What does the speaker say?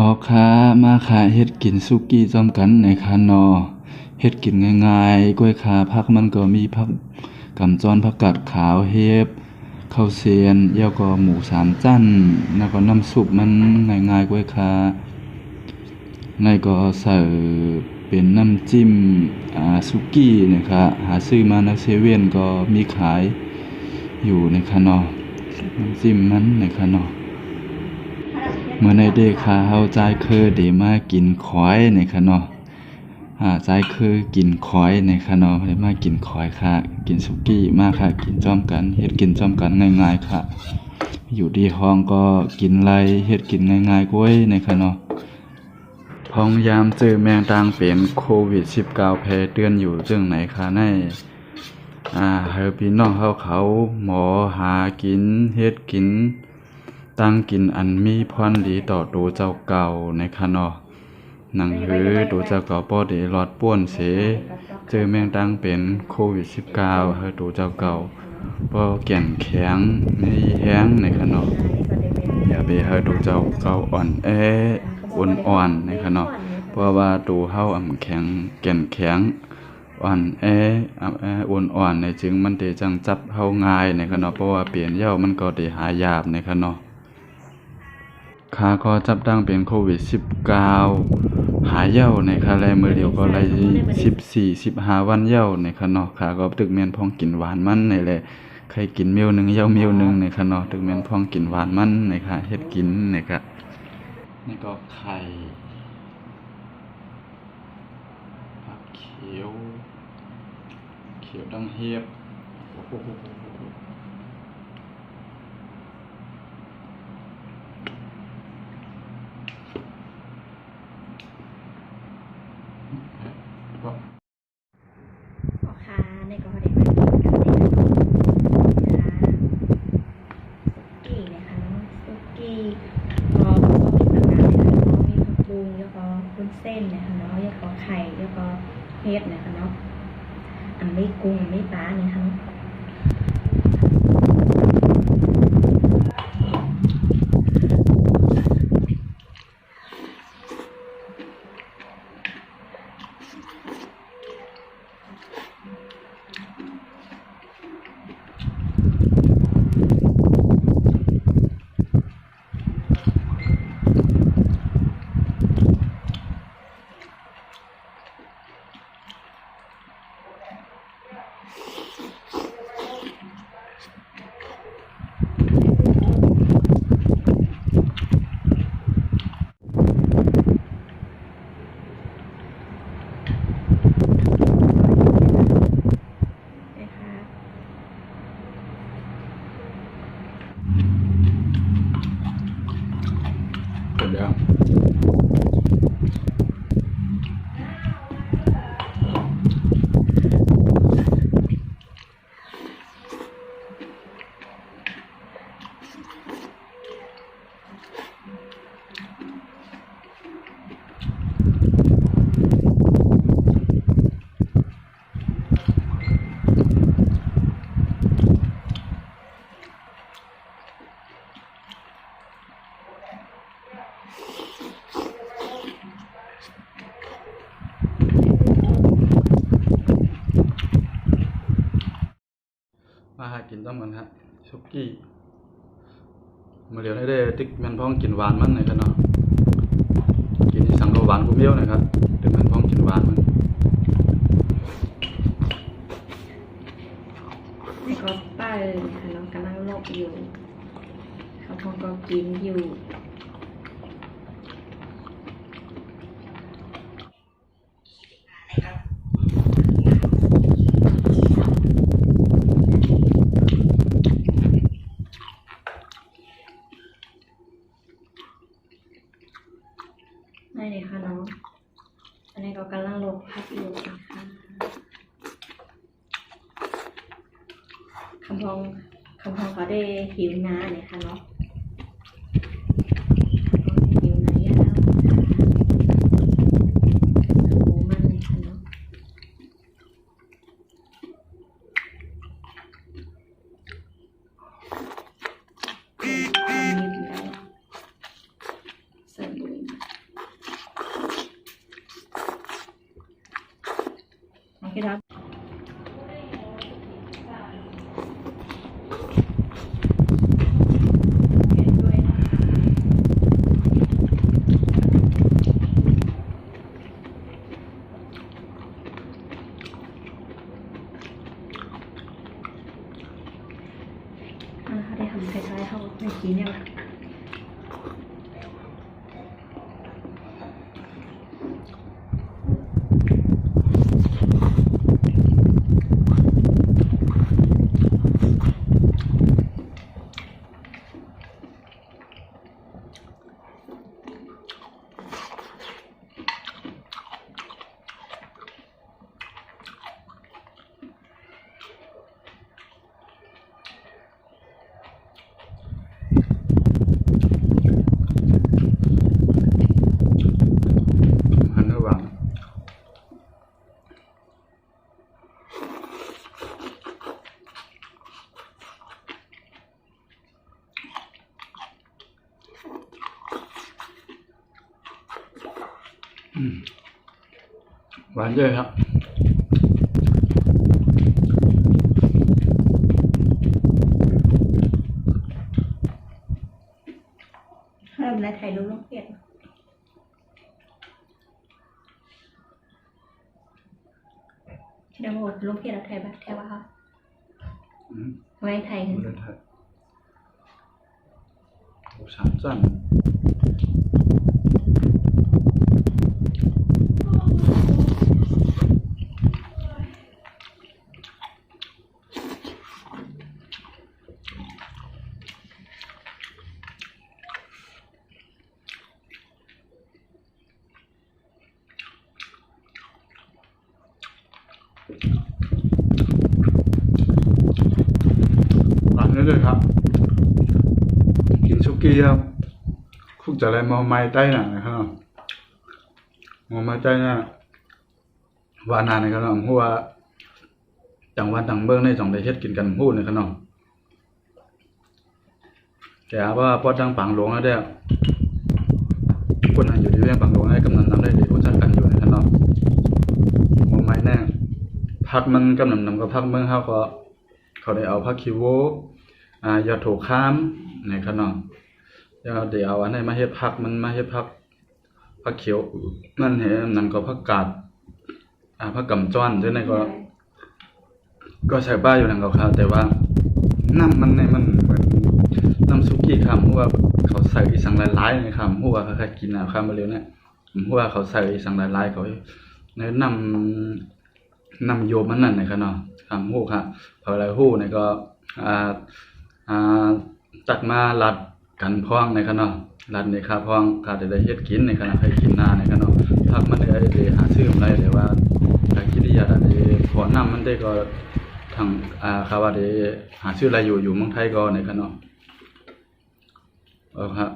ออกค้ามาขายเฮ็ดกินสุกี้ซ้อมกันในคานอเฮ็ดกินง่ายๆกล้วยขาผักมันก็มีผักกำจรผักกาดขาวเฮ็บข้าวเสียนแล้วก็หมูสามจั่นแล้วก็น้ำซุปมันง่ายๆกล้วยขาในก็ใส่เป็นน้ำจิ้มสุกี้นะครับหาซื้อมาในเซเว่นก็มีขายอยู่ในคานอน้ำจิ้มมันในคานอเมื่อในเดคาเฮาจ่ายคือได้มากินข้อยในคะเนาะจ่ายคือกินข้อยในคะเนาะได้มากินข้อยค่ะกินสุกี้มาค่ะกินจ้อมกันเฮ็ดกินจ้อมกันง่ายๆค่ะอยู่ที่ห้องก็กินไรเฮ็ดกินง่ายๆก้วยในคะเนาะพองยามเจอแมงดางเป็นโควิด19แพร่เตือนอยู่จึงไหนคะในให้พี่น้องเขาหมอหากินเฮ็ดกินตั้งกินอันมีพรดีต่อตัวเจ้าเก่าในคะเนาะหนังหือตัวเจ้าเก่าบ่ได้รอดป่วนเสเจอแมงดังเป็นโควิด19ให้ตัวเจ้าเก่าบ่แข็งแข็งไม่แห้งในคะเนาะอย่าไปให้ตัวเจ้าเก่าอ่อนแออ่อนๆในคะเนาะเพราะว่าตัวเฮาแข็งแก่นแข็งอ่อนแออ่อนๆในจึงมันได้จังจับเฮาง่ายในคะเนาะเพราะว่าเปลี่ยนเหย้ามันก็ได้หายากในคะเนาะข้าก็จับตั้งเป็นโควิด19หายเหย้าในคะแลมื้อเดียวก็ไล่14-15วันเหย้าในคะเนาะข้าก็ตึกแม่นพ้องกินหวานมันนี่แหละใครกินมื้อนึงเหย้ามื้อนึงในคะเนาะตึกแม่นพ้องกินหวานมันในคะเฮ็ดกินในคะนี่ก็ไข่ผักเขียวดังเฮียบโอ้โหพ่อค้าในก็ได้มากินกันในนะคะสุกี้นะคะเนาะสุกี้ก็มีต่างๆนะคะเนาะมีผักบุ้งแล้วก็วุ้นเส้นนะคะเนาะแล้วก็ไข่แล้วก็เห็ดนะคะเนาะอันไม่กุ้งไม่ปลาเนี่ยค่ะเนาะเดี๋ยวมาหากินต้มกันครับสุกี้มาเรียนให้ได้ติ๊กแม่นพ้องกินหวานมันหน่อยกันเนาะกินสั่งหวานกูเมี่ยวหน่อยครับติ๊กแม่นพ้องกินหวานมันนี่ก็ป้าค่ะเนาะกำลังลบอยู่เขาพองก็กินอยู่ไม่เลยค่ะน้องอันนี้ก็กำลังลบพักอยู่นะคะคำพองเขาได้หิวน้าเนี่ยค่ะเนาะหิวน้าเนี่ยนะโอ้มันเลยค่ะเนาะนิดแล้วใส่บุญ ที่รักเห็นด้วยนะเขาได้ทำคล้ายๆเขาเมื่อกี้เนี่ยแหละหันระหว่างหวานเยอะครับเริ่มในไทยรู้ลูกเพียรเดี๋ยวหมดลูกเพียรไทยแบบแทว่าค่ะไว้ไทยกัน เลยไทยโอ้สามจันหวานเรื่อยๆครับกินซุกี้ครับคุกจะอะไรมอไม้ใต้หน่ะนะครับมอไม้ใต้น่ะว่านานในขนมหัวจังหวัดต่างเมืองในจังได้เฮ็ดกินกันฮู้ในขนมแต่ว่าพอจังปังหลวงแล้วเด้อคนอยู่ที่เวียงปังหลวงให้กำนันนำได้ดีคนจังกันอยู่ในขนมมอไม้แน่พักมันกำนันนำก็พักเมืองเฮาก็เขาได้เอาผักขี้โวยอดโถข้ามในขนมเดี๋ยวเอาอันไหนมาเฮ็ดผักมันมาเฮ็ดผักเขียวนั่นเห็นนั่นก็ผักกาดผักกำจ้อนด้วยนั่นก็ใส่ป้าอยู่นั่นก็ครับแต่ว่าน้ำมันในมันเหมือนน้ำซุกี้ครับเพราะว่าเขาใส่อีสังหลายๆนะครับเพราะว่าเขาเคยกินครับมาเร็วเนี่ยเพราะว่าเขาใส่อีสังหลายๆเขาในน้ำโยมมันนั่นนะครับเนาะครับฮู้ครับพอแล้วฮู้นี่ก็จัดมาลัดกันพ้องในขณะรัดในคาพ้องขาดได้เฮ็ดกินในขณะให้กินหน้าในขณะพักมันได้หาซื้อมาได้แต่ว่ากิริยาได้พอน้ำมันได้ก็ทางคาว่าได้หาซื้ออะไรอยู่เมืองไทยก็ในขณะครับ